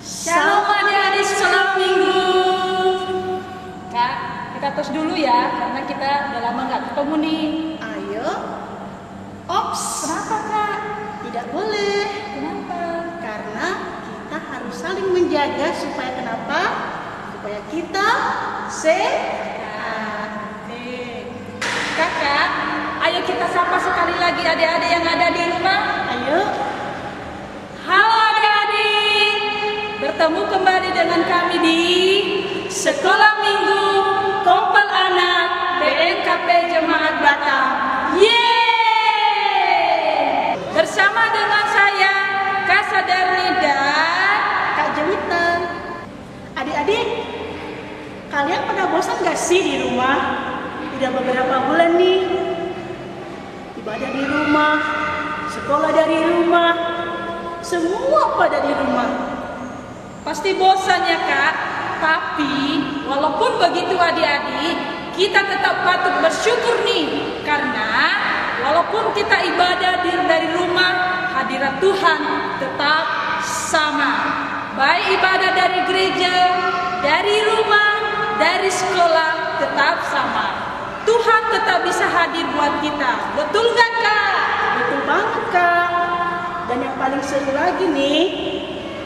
Shalom adik-adik sekolah minggu. Kak, kita tos dulu ya, karena kita udah lama nggak ketemu nih. Ayo. Ops. Kenapa Kak? Tidak boleh. Kenapa? Karena kita harus saling menjaga supaya kenapa? Supaya kita sehat. Oke. Kakak, ayo kita sapa sekali lagi adik-adik yang ada di rumah. Ayo. Halo adik-adik, bertemu kembali dengan kami di Sekolah Minggu Kompel Anak BNKP Jemaat Batam. Yeay! Bersama dengan saya, Kak Sadarni dan Kak Jemita. Adik-adik, kalian pada bosan gak sih di rumah? Udah beberapa bulan nih. Ibadah di rumah, sekolah dari rumah, semua pada di rumah. pasti bosan ya Kak. Tapi walaupun begitu adik-adik, kita tetap patut bersyukur nih. Karena walaupun kita ibadah dari rumah, hadirat Tuhan tetap sama. Baik ibadah dari gereja, dari rumah, dari sekolah tetap sama. Tuhan tetap bisa hadir buat kita. Betul gak Kak? Betul banget Kak. Dan yang paling seru lagi nih,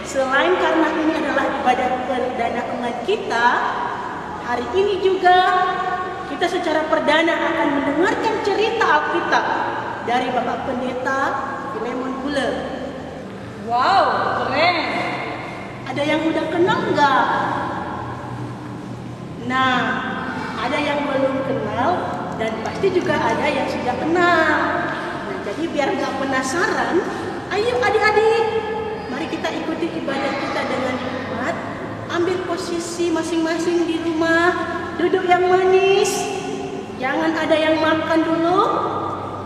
selain karena ini adalah ibadah perdana umat kita, hari ini juga kita secara perdana akan mendengarkan cerita Alkitab dari Bapak Pendeta Filemon Buller. Wow, keren. Ada yang udah kenal nggak? Nah, ada yang belum kenal dan pasti juga ada yang sudah kenal. Nah, jadi biar nggak penasaran, ayo adik-adik, mari kita ikuti ibadah kita dengan hikmat. Ambil posisi masing-masing di rumah, duduk yang manis. Jangan ada yang makan dulu,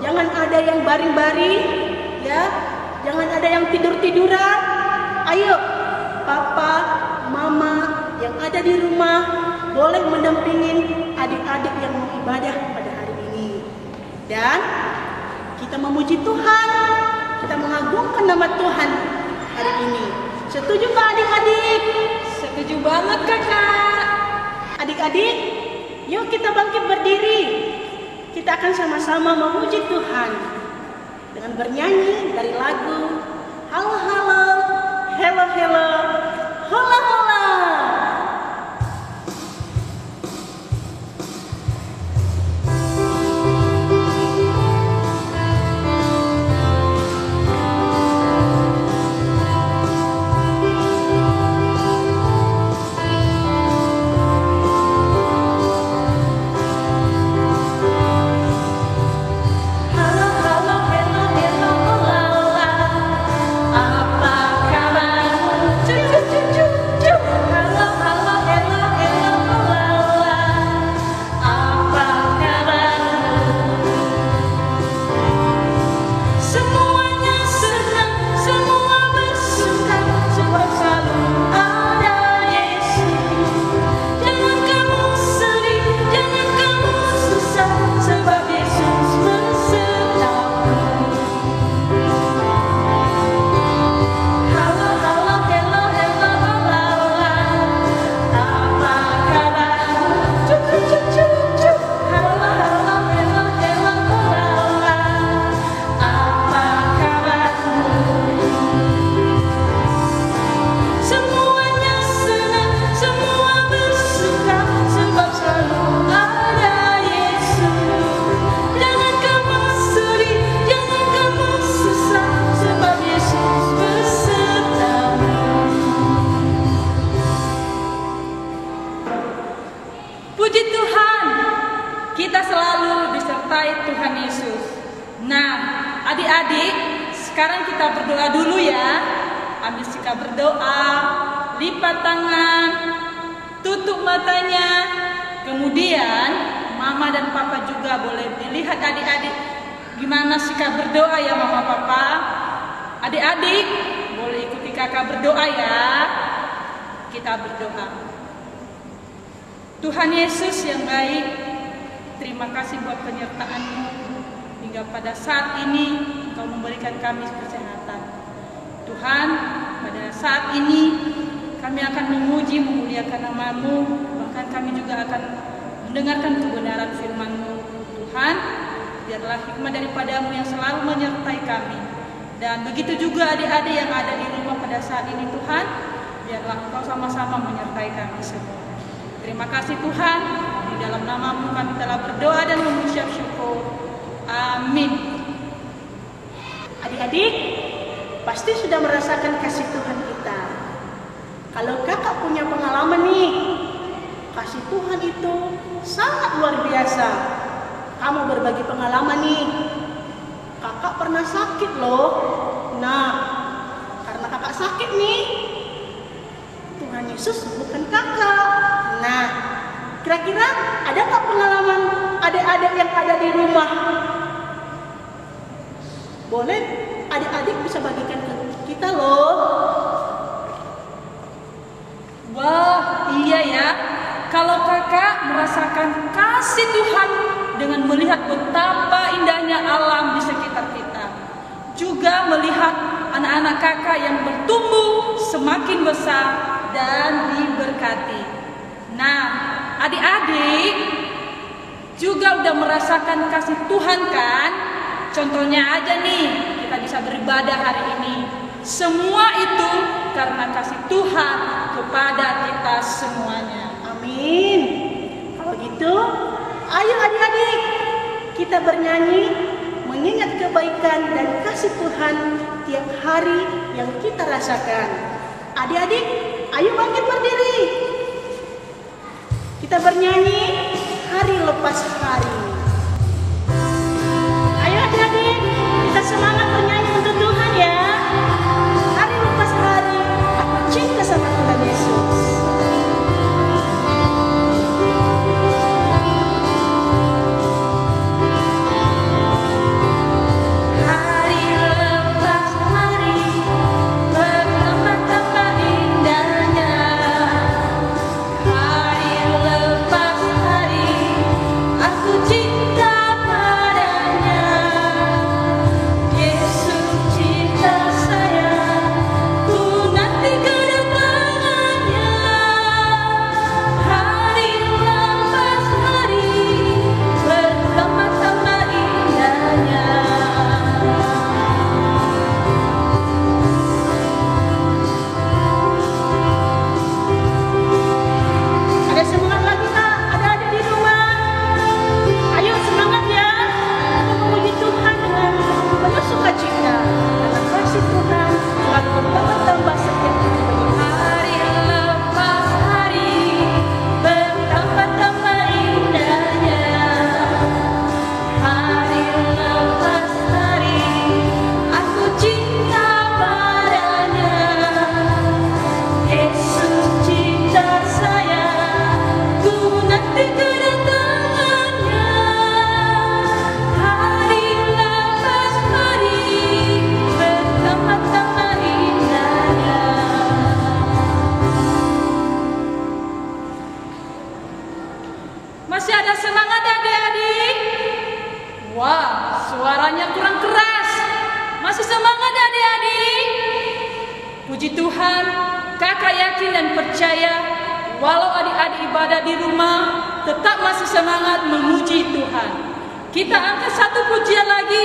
jangan ada yang baring-baring, ya. Jangan ada yang tidur-tiduran. Ayo, papa, mama yang ada di rumah boleh mendampingin adik-adik yang mau ibadah pada hari ini. Dan kita memuji Tuhan, kita mengagungkan nama Tuhan hari ini. Setuju kah adik-adik? Setuju banget Kakak. Adik-adik, yuk kita bangkit berdiri. Kita akan sama-sama memuji Tuhan dengan bernyanyi dari lagu Halo Halo, Hello Hello, Hola Hola. Puji Tuhan, kita selalu disertai Tuhan Yesus. Nah, adik-adik, sekarang kita berdoa dulu ya. Ambil sikap berdoa, lipat tangan, tutup matanya. Kemudian, mama dan papa juga boleh dilihat adik-adik gimana sikap berdoa ya mama papa. Adik-adik, boleh ikuti kakak berdoa ya. Kita berdoa. Tuhan Yesus yang baik, terima kasih buat penyertaan-Mu hingga pada saat ini Engkau memberikan kami kesehatan. Tuhan, pada saat ini Kami akan memuji, memuliakan nama-Mu, bahkan kami juga akan mendengarkan kebenaran firman-Mu. Tuhan, biarlah hikmat daripada-Mu yang selalu menyertai kami. Dan begitu juga adik-adik yang ada di rumah pada saat ini Tuhan, biarlah Engkau sama-sama menyertai kami semua. Terima kasih Tuhan, di dalam nama-Mu kami telah berdoa dan mengucap syukur. Amin. Adik-adik, pasti sudah merasakan kasih Tuhan kita. Kalau kakak punya pengalaman nih, kasih Tuhan itu sangat luar biasa. Kamu berbagi pengalaman nih, kakak pernah sakit loh. Nah, karena kakak sakit nih, Tuhan Yesus sembuhkan kakak. Nah, kira-kira ada nggak pengalaman adik-adik yang ada di rumah? Boleh adik-adik bisa bagikan ke kita loh. Wah, iya ya. Kalau kakak merasakan kasih Tuhan dengan melihat betapa indahnya alam di sekitar kita, juga melihat anak-anak kakak yang bertumbuh semakin besar dan diberkati. Nah, adik-adik juga udah merasakan kasih Tuhan kan? Contohnya aja nih, kita bisa beribadah hari ini. Semua itu karena kasih Tuhan kepada kita semuanya. Amin. Kalau gitu, ayo adik-adik, kita bernyanyi mengingat kebaikan dan kasih Tuhan tiap hari yang kita rasakan. Adik-adik, ayo bangkit berdiri. Kita bernyanyi hari lepas hari. Ayo adik-adik, kita semangat bernyanyi untuk Tuhan ya. Hari lepas hari, aku cinta sama Tuhan Yesus. Masih ada semangat adik-adik? Wah, suaranya kurang keras. Masih semangat adik-adik? Puji Tuhan, kakak yakin dan percaya walau adik-adik ibadah di rumah, tetap masih semangat memuji Tuhan. Kita angkat satu pujian lagi,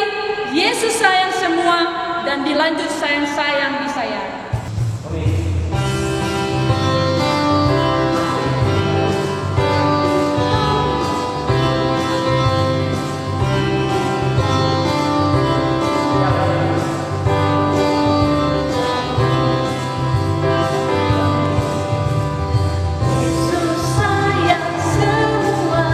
Yesus sayang semua, dan dilanjut sayang-sayang disayang. Yesus sayang semua.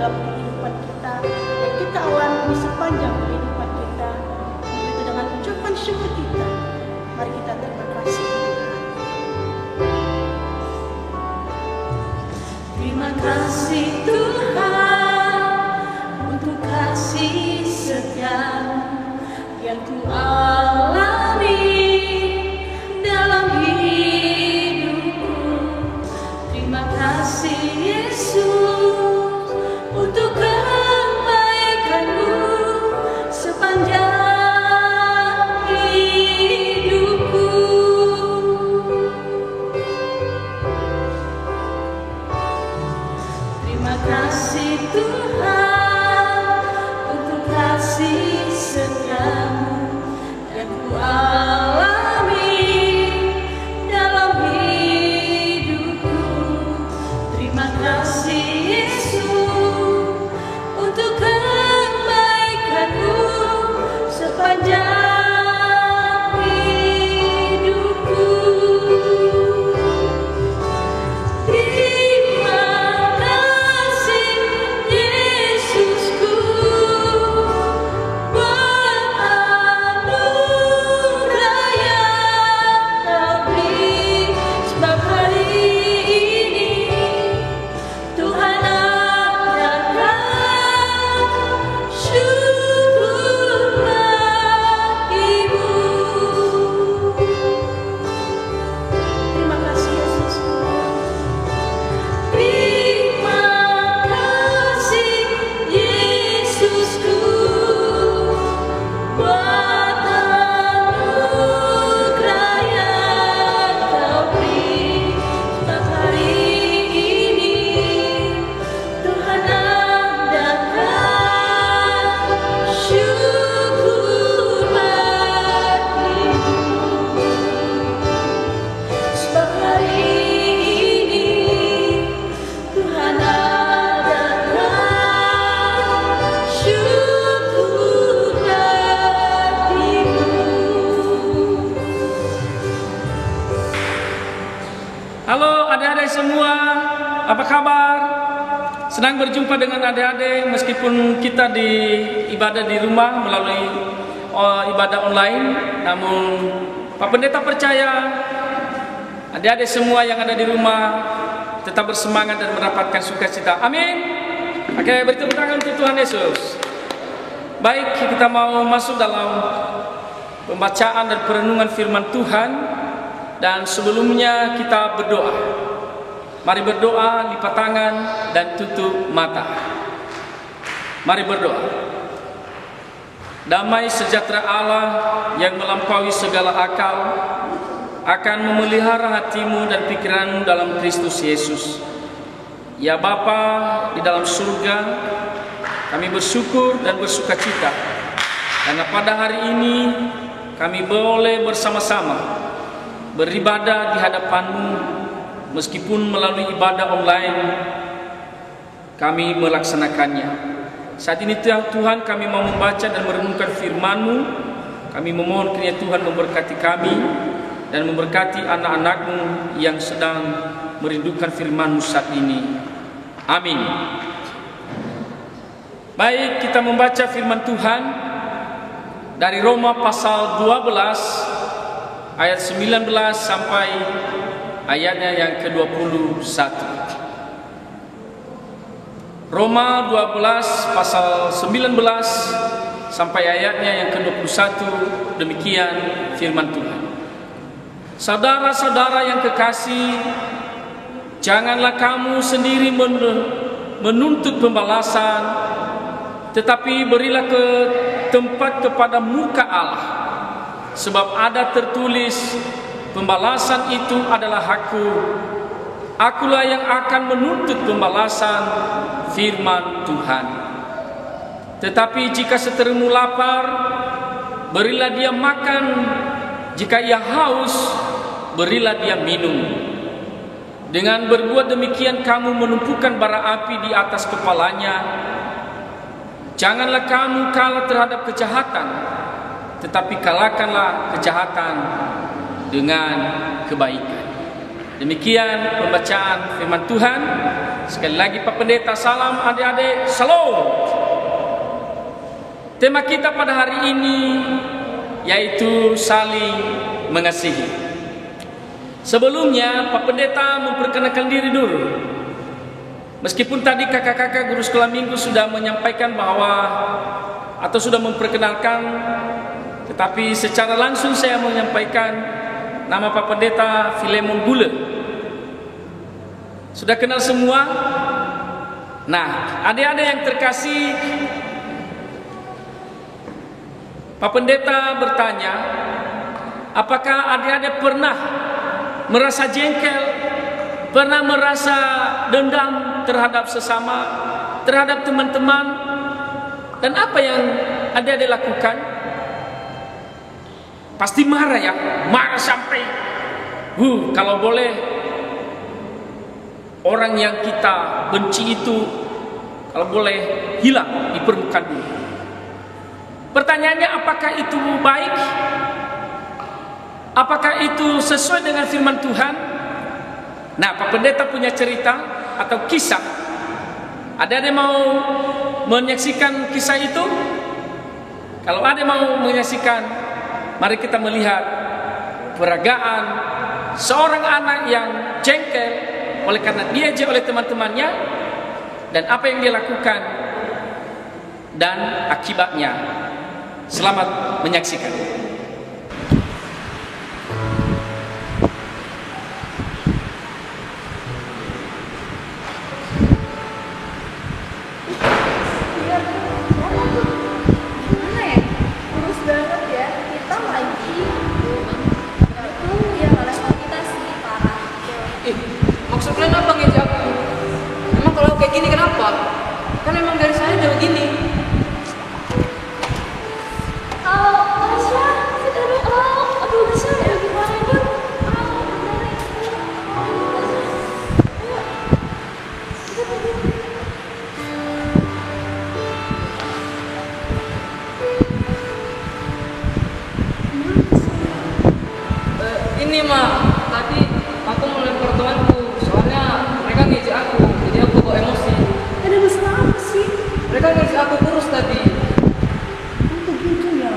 dalam kehidupan kita, yang kita alami sepanjang kehidupan kita. Itu dengan ucapan syukur kita, mari kita terima kasih. Terima kasih Tuhan untuk kasih setiamu yang ku alami dalam hidupku. Terima kasih Yesus untuk kebaikan-Mu sepanjang hidupku. Terima kasih Tuhan untuk kasih setiamu yang ku alami dalam hidupku. Terima kasih Yesus untuk kebaikan-Mu sepanjang hidupku. Terima kasih Yesusku buat anugerah yang Kau beri, sebab hari ini Tuhan adakan syukur bagimu. Terima kasih Yesusku. Terima kasih Yesusku buat anugerah yang Kau beri, sebab hari ini Tuhan adakan syukur bagimu. Sebab hari ini Tuhan adakan syukur bagimu. Halo adik-adik semua, apa kabar? Senang berjumpa dengan adik-adik meskipun kita di ibadah di rumah melalui ibadah online. Namun Pak Pendeta percaya adik-adik semua yang ada di rumah tetap bersemangat dan mendapatkan sukacita. Amin. Oke, beri tepuk tangan untuk Tuhan Yesus. Baik, kita mau masuk dalam pembacaan dan perenungan firman Tuhan. Dan sebelumnya kita berdoa. Mari berdoa, lipat tangan dan tutup mata. Mari berdoa. Damai sejahtera Allah yang melampaui segala akal akan memelihara hatimu dan pikiranmu dalam Kristus Yesus. Ya Bapa di dalam surga, kami bersyukur dan bersukacita karena pada hari ini kami boleh bersama-sama beribadah di hadapan-Mu. Meskipun melalui ibadah online kami melaksanakannya. Saat ini Tuhan, kami mau membaca dan merenungkan firman-Mu. Kami memohon kiranya Tuhan memberkati kami dan memberkati anak-anak-Mu yang sedang merindukan firman-Mu saat ini. Amin. Baik, kita membaca firman Tuhan dari Roma pasal 12 ayat 19 sampai ayatnya yang ke-21. Roma 12 pasal 19 sampai ayatnya yang ke-21, demikian firman Tuhan. Saudara-saudara yang kekasih, janganlah kamu sendiri menuntut pembalasan, tetapi berilah ke tempat kepada muka Allah. Sebab ada tertulis, pembalasan itu adalah Hakku. Akulah yang akan menuntut pembalasan, firman Tuhan. Tetapi jika seterumu lapar, berilah dia makan. Jika ia haus, berilah dia minum. Dengan berbuat demikian kamu menumpukan bara api di atas kepalanya. Janganlah kamu kalah terhadap kejahatan, tetapi kalahkanlah kejahatan dengan kebaikan. Demikian pembacaan firman Tuhan. Sekali lagi Pak Pendeta, salam adik-adik, shalom. Tema kita pada hari ini yaitu saling mengasihi. Sebelumnya Pak Pendeta memperkenalkan diri dulu. Meskipun tadi kakak-kakak guru sekolah minggu sudah menyampaikan bahwa atau sudah memperkenalkan, tetapi secara langsung saya menyampaikan nama Pak Pendeta Filemon Bule. Sudah kenal semua? Nah, adik-adik yang terkasih, Pak Pendeta bertanya, apakah adik-adik pernah merasa jengkel, pernah merasa dendam terhadap sesama, terhadap teman-teman? Dan apa yang adik-adik lakukan? Pasti marah ya, marah sampai kalau boleh orang yang kita benci itu kalau boleh hilang di permukaan bumi. Pertanyaannya, apakah itu baik? Apakah itu sesuai dengan firman Tuhan? Nah, Pak Pendeta punya cerita atau kisah. Ada yang mau menyaksikan kisah itu? Kalau ada yang mau menyaksikan, mari kita melihat peragaan seorang anak yang jengkel oleh karena diejek oleh teman-temannya, dan apa yang dia lakukan dan akibatnya. Selamat menyaksikan. Maksud kalian apa ngejek aku? Emang kalau kayak gini kenapa? Kan emang dari saya udah begini. Ini mah tadi aku mau lempar temanku, soalnya mereka ngejek aku, jadi aku bawa emosi. Ada masalah apa sih? Mereka ngejek aku kurus tadi. Oh, begitu ya.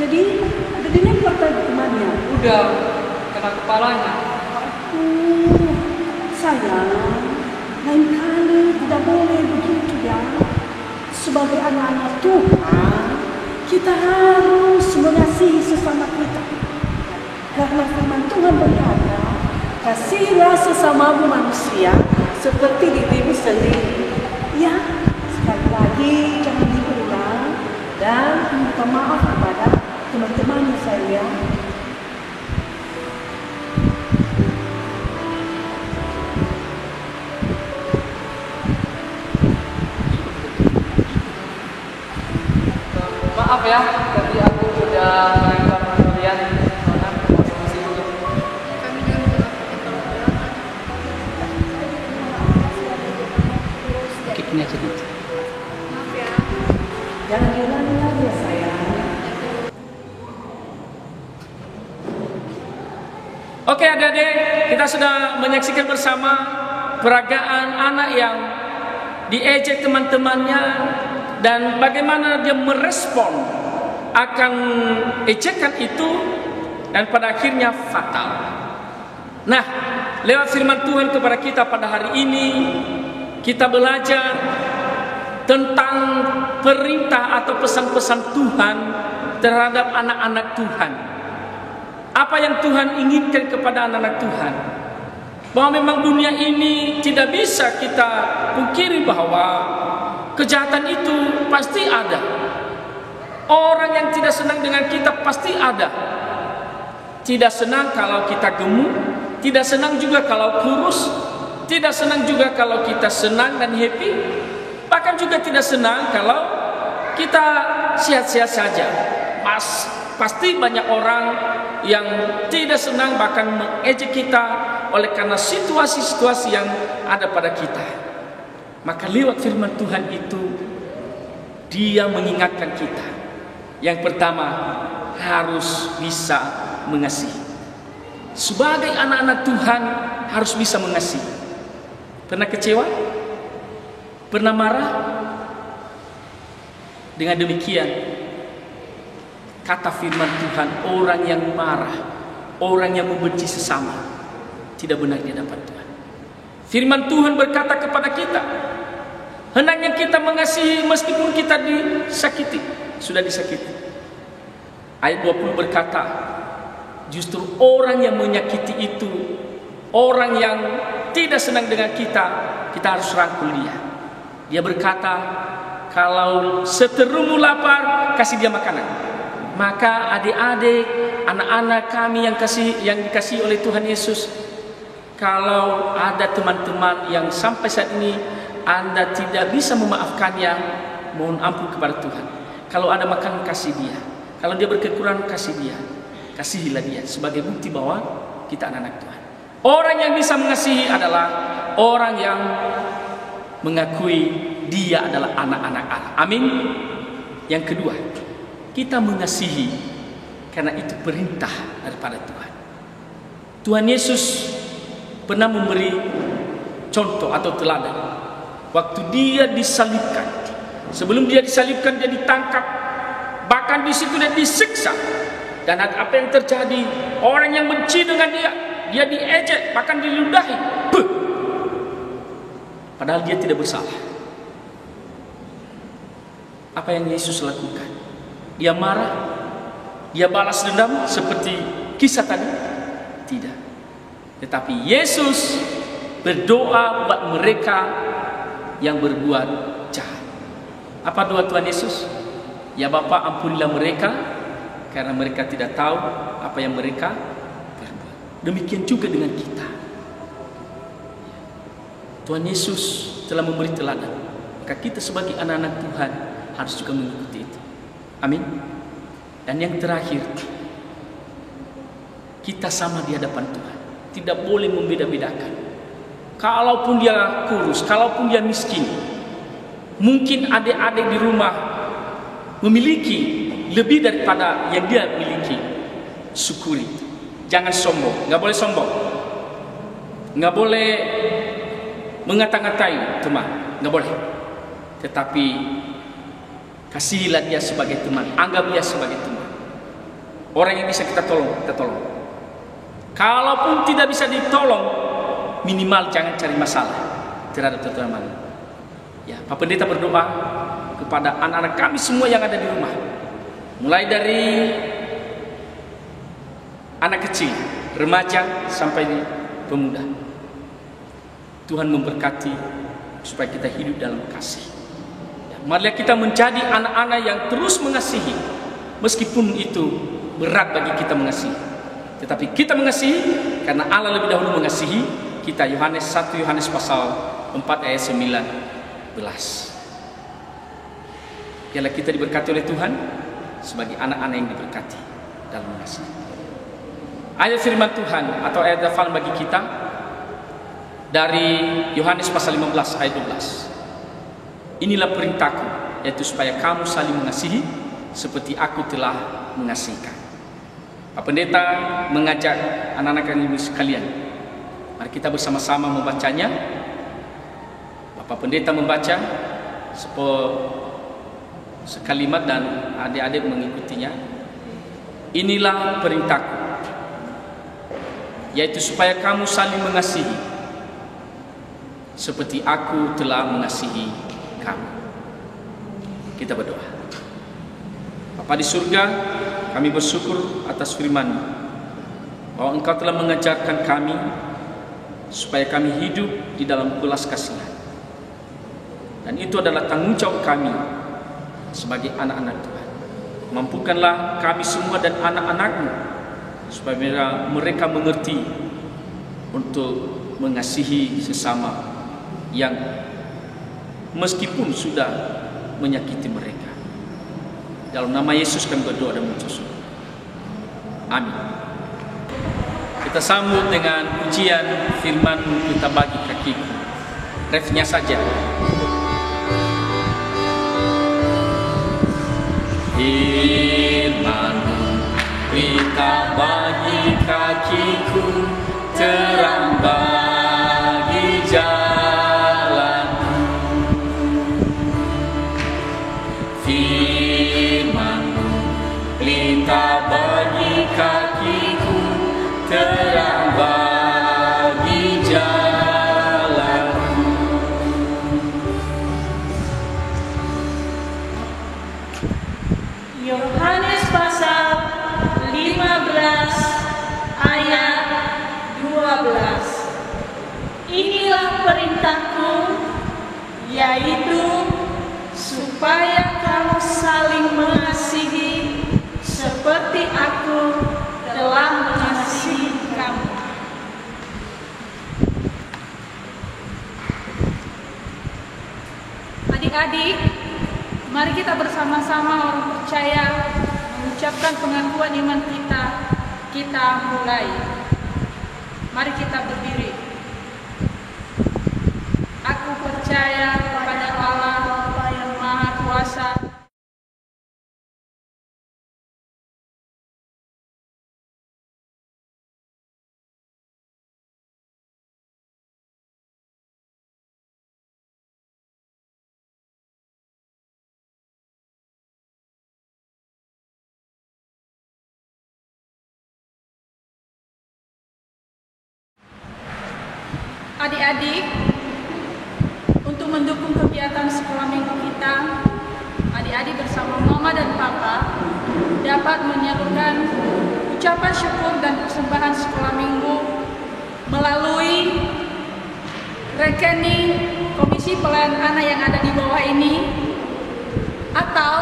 Jadi ada dilempar tadi temannya. Udah kena kepalanya. Sayang, lain kali tidak boleh begitu ya. Sebagai anak-anak Tuhan, kita harus mengasihi sesama kita. Karena firman Tuhan berkata, kasihilah sesamamu manusia seperti dirimu sendiri. Ya, sekali lagi jangan diulang dan minta maaf kepada teman-teman saya. Maaf ya, tadi aku udah melempar kalian. Ini aja nih. Maaf ya. Jangan diulangi lagi ya sayang. Oke adik-adik, kita sudah menyaksikan bersama peragaan anak yang diejek teman-temannya dan bagaimana dia merespon akan ejekan itu dan pada akhirnya fatal. Nah, lewat firman Tuhan kepada kita pada hari ini, kita belajar tentang perintah atau pesan-pesan Tuhan terhadap anak-anak Tuhan. Apa yang Tuhan inginkan kepada anak-anak Tuhan? Bahwa memang dunia ini tidak bisa kita pungkiri bahwa kejahatan itu pasti ada. Orang yang tidak senang dengan kita pasti ada. Tidak senang kalau kita gemuk, tidak senang juga kalau kurus, tidak senang juga kalau kita senang dan happy, bahkan juga tidak senang kalau kita sehat-sehat saja. Pasti banyak orang yang tidak senang bahkan mengejek kita oleh karena situasi-situasi yang ada pada kita. Maka lewat firman Tuhan itu, Dia mengingatkan kita. Yang pertama, harus bisa mengasihi. Sebagai anak-anak Tuhan harus bisa mengasihi. Pernah kecewa? Pernah marah? Dengan demikian, kata firman Tuhan, orang yang marah, orang yang membenci sesama, tidak benar di hadapan Tuhan. Firman Tuhan berkata kepada kita, hendaknya kita mengasihi meskipun kita disakiti, sudah disakiti. Ayat 20 berkata, justru orang yang menyakiti itu, orang yang tidak senang dengan kita harus rangkul dia. Dia berkata, kalau seterumu lapar, kasih dia makanan. Maka adik-adik, anak-anak kami yang dikasihi oleh Tuhan Yesus, kalau ada teman-teman yang sampai saat ini Anda tidak bisa memaafkannya, mohon ampun kepada Tuhan. Kalau ada makan, kasih dia. Kalau dia berkekurangan, kasih dia. Kasihilah dia sebagai bukti bahwa kita anak-anak Tuhan. Orang yang bisa mengasihi adalah orang yang mengakui dia adalah anak-anak Allah. Amin. Yang kedua, kita mengasihi karena itu perintah daripada Tuhan. Tuhan Yesus pernah memberi contoh atau teladan waktu dia disalibkan. Sebelum dia disalibkan, dia ditangkap, bahkan di situ dia disiksa. Dan apa yang terjadi? Orang yang benci dengan dia diejek, bahkan diludahi. Padahal dia tidak bersalah. Apa yang Yesus lakukan? Dia marah, dia balas dendam seperti kisah tadi? Tidak. Tetapi Yesus berdoa buat mereka yang berbuat jahat. Apa doa Tuhan Yesus? Ya Bapa, ampunilah mereka, karena mereka tidak tahu apa yang mereka berbuat. Demikian juga dengan kita. Tuhan Yesus telah memberi teladan, maka kita sebagai anak-anak Tuhan harus juga mengikuti itu. Amin. Dan yang terakhir, kita sama di hadapan Tuhan. Tidak boleh membeda-bedakan. Kalaupun dia kurus, kalaupun dia miskin, mungkin adik-adik di rumah memiliki lebih daripada yang dia miliki. Syukuri. Jangan sombong. Nggak boleh sombong. Nggak boleh mengata-ngatai teman. Nggak boleh. Tetapi kasihilah dia sebagai teman. Anggap dia sebagai teman. Orang yang bisa kita tolong, kita tolong. Kalaupun tidak bisa ditolong, minimal jangan cari masalah terhadap teman. Ya, Pak Pendeta berdoa kepada anak-anak kami semua yang ada di rumah. Mulai dari anak kecil, remaja sampai pemuda. Tuhan memberkati supaya kita hidup dalam kasih. Ya, marilah kita menjadi anak-anak yang terus mengasihi, meskipun itu berat bagi kita mengasihi. Tetapi kita mengasihi karena Allah lebih dahulu mengasihi kita. 1 Yohanes pasal 4 ayat 19. Biarlah kita diberkati oleh Tuhan sebagai anak-anak yang diberkati dalam mengasihi. Ayat firman Tuhan atau ayat hafal bagi kita dari Yohanes pasal 15 ayat 12. Inilah perintahku, yaitu supaya kamu saling mengasihi seperti aku telah mengasihi kamu. Pak Pendeta mengajak anak-anak kami sekalian, mari kita bersama-sama membacanya. Bapak Pendeta membaca sekalimat dan adik-adik mengikutinya. Inilah perintahku, yaitu supaya kamu saling mengasihi seperti aku telah mengasihi kamu. Kita berdoa. Bapa di surga, kami bersyukur atas firman-Mu bahwa Engkau telah mengajarkan kami supaya kami hidup di dalam belas kasihan. Dan itu adalah tanggung jawab kami sebagai anak-anak Tuhan. Mampukanlah kami semua dan anak-anak-Mu supaya mereka mengerti untuk mengasihi sesama yang meskipun sudah menyakiti mereka. Dalam nama Yesus kami berdoa dan mengucap syukur. Amin. Kita sambut dengan pujian firman-Mu, kita bagi kakiku. Refnya saja. Firman-Mu pelita bagi kakiku, terang bagi jalanku. Firman-Mu pelita bagi kakiku, terang bagi jalanku. Yohanes pasal 15 ayat 12. Inilah perintahku, yaitu supaya kamu saling mengasihi seperti aku telah mengasihi kamu. Adik-adik, mari kita bersama-sama orang percaya mengucapkan pengakuan iman kita. Kita mulai. Mari kita berdiri. Aku percaya kepada Allah Bapa yang Maha Kuasa, adik-adik, untuk mendukung kegiatan sekolah minggu kita, adik-adik bersama Mama dan Papa dapat menyalurkan ucapan syukur dan persembahan sekolah minggu melalui rekening Komisi Pelayanan Anak yang ada di bawah ini, atau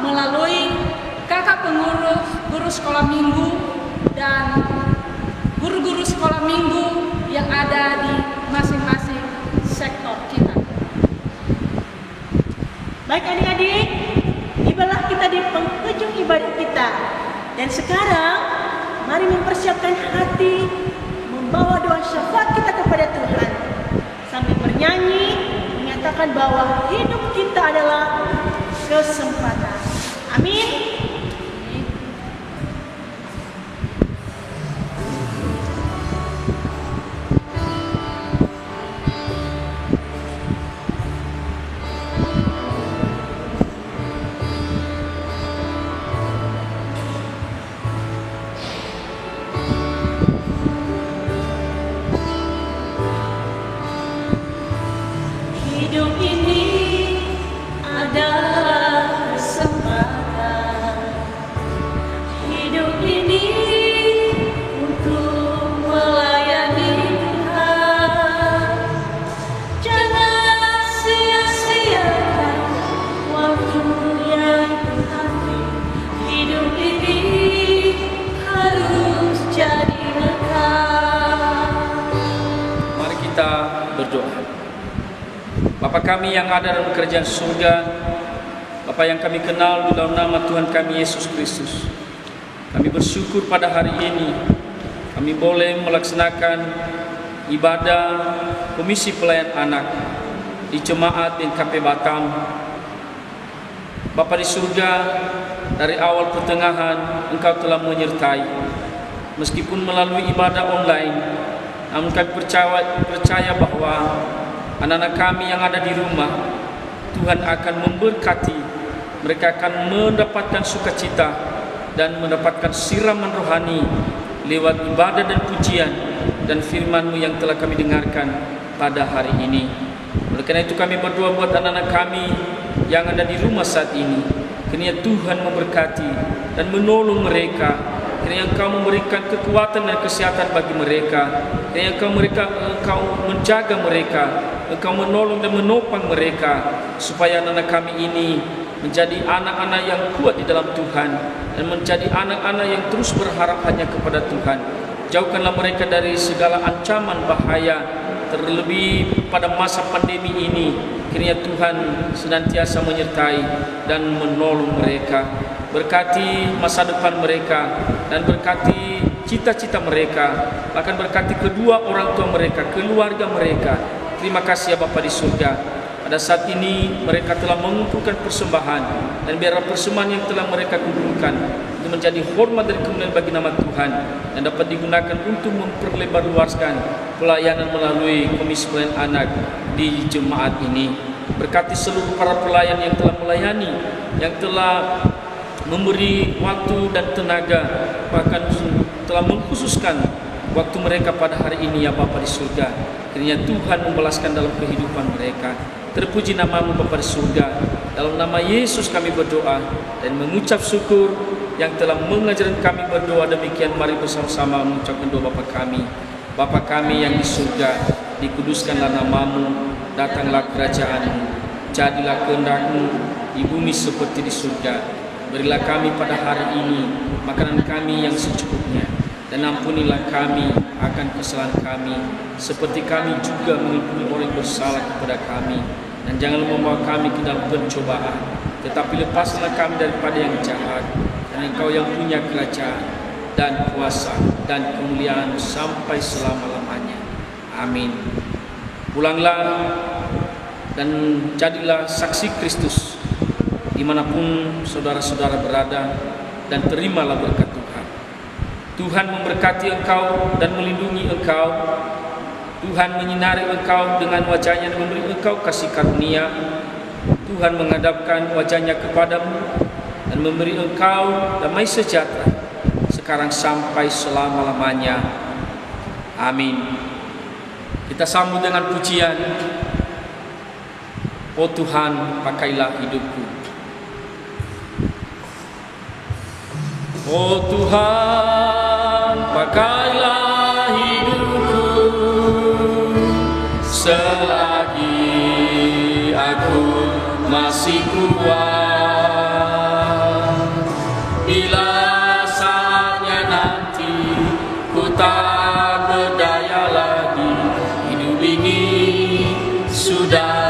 melalui kakak pengurus guru sekolah minggu dan guru-guru sekolah minggu yang ada di masing-masing sektor kita. Baik adik-adik, tibalah kita di penghujung ibadah kita. Dan sekarang, mari mempersiapkan hati, membawa doa syafaat kita kepada Tuhan. Sambil bernyanyi, menyatakan bahwa hidup kita adalah kesempatan. Amin. Hidup ini adalah kesempatan. Hidup ini untuk melayani Tuhan. Jangan sia-siakan waktu yang Tuhan beri. Hidup ini harus jadi berkah. Mari kita berdoa. Bapa kami yang ada dalam kerajaan surga, Bapa yang kami kenal di dalam nama Tuhan kami Yesus Kristus, kami bersyukur pada hari ini kami boleh melaksanakan ibadah Komisi Pelayanan Anak di Jemaat NKP Batam. Bapa di surga, dari awal pertengahan Engkau telah menyertai, meskipun melalui ibadah online, namun kami percaya bahwa anak-anak kami yang ada di rumah, Tuhan akan memberkati. Mereka akan mendapatkan sukacita dan mendapatkan siraman rohani lewat ibadah dan pujian dan firman-Mu yang telah kami dengarkan pada hari ini. Oleh karena itu kami berdoa buat anak-anak kami yang ada di rumah saat ini. Kiranya Tuhan memberkati dan menolong mereka. Kiranya Engkau memberikan kekuatan dan kesehatan bagi mereka. Kiranya Engkau menjaga mereka. Engkau menolong dan menopang mereka, supaya anak-anak kami ini menjadi anak-anak yang kuat di dalam Tuhan dan menjadi anak-anak yang terus berharap hanya kepada Tuhan. Jauhkanlah mereka dari segala ancaman bahaya, terlebih pada masa pandemi ini. Kiranya Tuhan senantiasa menyertai dan menolong mereka. Berkati masa depan mereka dan berkati cita-cita mereka, bahkan berkati kedua orang tua mereka, keluarga mereka. Terima kasih ya Bapa di surga. pada saat ini mereka telah mengumpulkan persembahan, dan biarlah persembahan yang telah mereka kumpulkan itu menjadi hormat dan kemuliaan bagi nama Tuhan, dan dapat digunakan untuk memperlebar luaskan pelayanan melalui Komisi Pelayanan Anak di jemaat ini. Berkati seluruh para pelayan yang telah melayani, yang telah memberi waktu dan tenaga, bahkan telah mengkhususkan waktu mereka pada hari ini, ya Bapa di surga. Kiranya Tuhan membalaskan dalam kehidupan mereka. Terpuji nama-Mu Bapa di surga. Dalam nama Yesus kami berdoa dan mengucap syukur yang telah mengajarkan kami berdoa. Demikian mari bersama-sama mengucapkan doa Bapa kami. Bapa kami yang di surga, dikuduskanlah nama-Mu, datanglah kerajaan-Mu, jadilah kehendak-Mu di bumi seperti di surga. Berilah kami pada hari ini makanan kami yang secukupnya, dan ampunilah kami akan kesalahan kami, seperti kami juga mengampuni orang yang bersalah kepada kami. Dan janganlah membawa kami ke dalam pencobaan, tetapi lepaslah kami daripada yang jahat. Dan Engkau yang punya kerajaan dan kuasa dan kemuliaan sampai selama-lamanya. Amin. Pulanglah dan jadilah saksi Kristus dimanapun saudara-saudara berada, dan terimalah berkat Tuhan. Tuhan memberkati engkau dan melindungi engkau. Tuhan menyinari engkau dengan wajahnya dan memberi engkau kasih karunia. Tuhan menghadapkan wajahnya kepadamu dan memberi engkau damai sejahtera sekarang sampai selama-lamanya. Amin. Kita sambut dengan pujian. Oh Tuhan, pakailah hidupku. Oh Tuhan, pakailah hidupku selagi aku masih kuat. Bila saatnya nanti ku tak berdaya lagi, hidup ini sudah